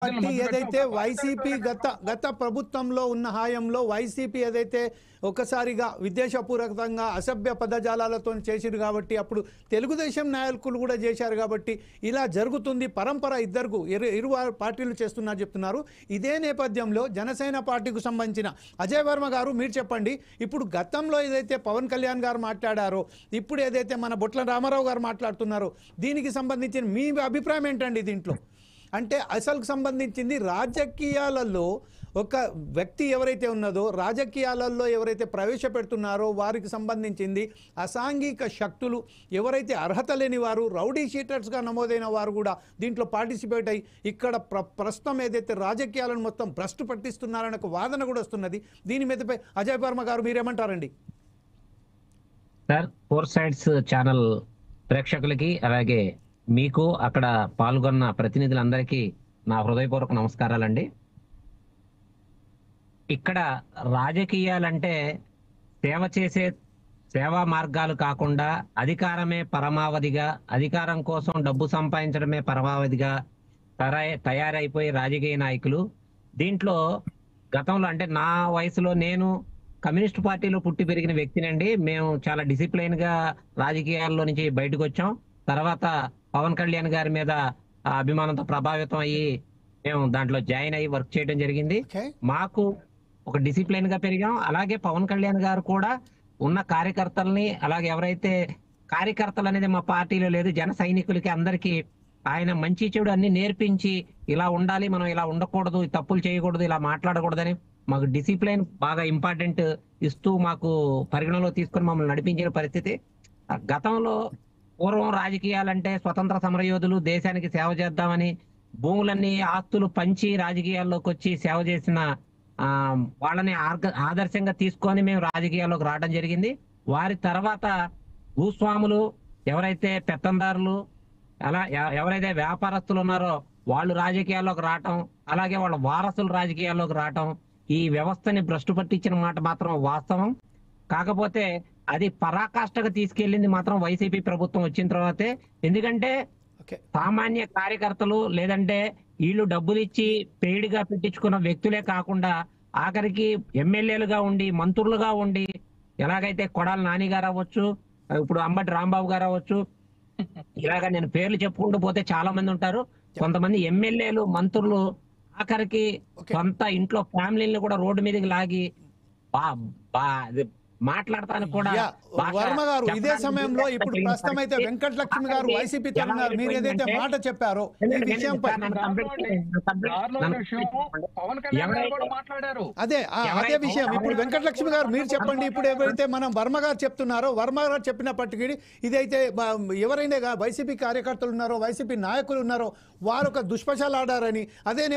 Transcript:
Party ఏదైతే YCP గత ప్రభుత్వంలో ఉన్న హాయంలో వైసీపీ ఏదైతే ఒకసారిగా విద్వేషపూర్వకంగా అసభ్య పదజాలాలతో చేసిరు కాబట్టి అప్పుడు తెలుగుదేశం నాయకులు కూడా చేశారు కాబట్టి ఇలా జరుగుతుంది పరంపర ఇరు పార్టీలు చేస్తున్నారు చెప్తున్నారు. ఇదే నేపథ్యంలో జనసేన పార్టీకి సంబంధించిన అజయ్ వర్మ గారు మీరు చెప్పండి, ఇప్పుడు గతంలో ఏదైతే పవన్ కళ్యాణ్ గారు మాట్లాడారో ఇప్పుడు ఏదైతే మన బొట్ల రామారావు గారు మాట్లాడుతున్నారో దీనికి సంబంధించిన మీ అభిప్రాయం ఏంటండి? దీంట్లో అంటే అసలుకు సంబంధించింది రాజకీయాలలో ఒక వ్యక్తి ఎవరైతే ఉన్నదో రాజకీయాలలో ఎవరైతే ప్రవేశపెడుతున్నారో వారికి సంబంధించింది అసాంఘిక శక్తులు ఎవరైతే అర్హత లేని వారు రౌడీ షీటర్స్గా నమోదైన వారు కూడా దీంట్లో పార్టిసిపేట్ అయ్యి ఇక్కడ ప్రస్తుతం ఏదైతే రాజకీయాలను మొత్తం భ్రష్టు పట్టిస్తున్నారనే ఒక వాదన కూడా వస్తున్నది. దీని మీదపై అజయ్ వర్మ గారు మీరేమంటారండి? సార్, ఫోర్ సైడ్స్ ఛానల్ ప్రేక్షకులకి అలాగే మీకు అక్కడ పాల్గొన్న ప్రతినిధులందరికీ నా హృదయపూర్వక నమస్కారాలండి. ఇక్కడ రాజకీయాలంటే సేవ చేసే సేవా మార్గాలు కాకుండా అధికారమే పరమావధిగా, అధికారం కోసం డబ్బు సంపాదించడమే పరమావధిగా తయారైపోయే రాజకీయ నాయకులు. దీంట్లో గతంలో అంటే నా వయసులో నేను కమ్యూనిస్ట్ పార్టీలో పుట్టి పెరిగిన వ్యక్తినండి. మేము చాలా డిసిప్లైన్ గా రాజకీయాల్లో నుంచి బయటకు వచ్చాం. తర్వాత పవన్ కళ్యాణ్ గారి మీద అభిమానంతో ప్రభావితం అయ్యి మేము దాంట్లో జాయిన్ అయ్యి వర్క్ చేయడం జరిగింది. మాకు ఒక డిసిప్లైన్ గా పెరిగాం. అలాగే పవన్ కళ్యాణ్ గారు కూడా ఉన్న కార్యకర్తల్ని, అలాగే ఎవరైతే కార్యకర్తలు అనేది మా పార్టీలో లేదు, జన సైనికులకి అందరికీ ఆయన మంచి చెడు అన్ని నేర్పించి ఇలా ఉండాలి, మనం ఇలా ఉండకూడదు, తప్పులు చేయకూడదు, ఇలా మాట్లాడకూడదని మాకు డిసిప్లైన్ బాగా ఇంపార్టెంట్ ఇస్తూ మాకు పరిగణలో తీసుకొని మమ్మల్ని నడిపించిన పరిస్థితి. గతంలో పూర్వం రాజకీయాలంటే స్వతంత్ర సమరయోధులు దేశానికి సేవ చేద్దామని భూములన్నీ ఆస్తులు పంచి రాజకీయాల్లోకి వచ్చి సేవ చేసిన వాళ్ళని ఆదర్శంగా తీసుకొని మేము రాజకీయాల్లోకి రావడం జరిగింది. వారి తర్వాత భూస్వాములు ఎవరైతే పెత్తందారులు అలా ఎవరైతే వ్యాపారస్తులు ఉన్నారో వాళ్ళు రాజకీయాల్లోకి రావటం, అలాగే వాళ్ళ వారసులు రాజకీయాల్లోకి రావటం, ఈ వ్యవస్థని భ్రష్టు పట్టించిన మాట మాత్రం వాస్తవం. కాకపోతే అది పరాకాష్ఠగా తీసుకెళ్లింది మాత్రం వైసీపీ ప్రభుత్వం వచ్చిన తర్వాతే. ఎందుకంటే సామాన్య కార్యకర్తలు లేదంటే వీళ్ళు డబ్బులు ఇచ్చి పెయిడ్ గా పెట్టించుకున్న వ్యక్తులే కాకుండా ఆఖరికి ఎమ్మెల్యేలుగా ఉండి మంత్రులుగా ఉండి ఎలాగైతే కొడాలి నాని గారు అవ్వచ్చు, ఇప్పుడు అంబటి రాంబాబు గారు అవ్వచ్చు, ఇలాగ నేను పేర్లు చెప్పుకుంటూ పోతే చాలా మంది ఉంటారు. కొంతమంది ఎమ్మెల్యేలు మంత్రులు ఆఖరికి సొంత ఇంట్లో ఫ్యామిలీని కూడా రోడ్డు మీదకి లాగి మాట్లాడతానికి కూడా. వర్మ గారు ఇదే సమయంలో ఇప్పుడు ప్రస్తుతం అయితే వెంకటలక్ష్మి గారు వైసీపీ తరఫున మీరు ఏదైతే మాట చెప్పారో ఈ విషయంపై అదే విషయం ఇప్పుడు వెంకటలక్ష్మి గారు మీరు చెప్పండి. ఇప్పుడు ఎవరైతే మనం వర్మ గారు చెప్తున్నారో వర్మ గారు చెప్పినప్పటికీ ఇదైతే ఎవరైనా వైసీపీ కార్యకర్తలు ఉన్నారో వైసీపీ నాయకులు ఉన్నారో వారు ఒక దుష్ప్రచారాలు ఆడారని అదే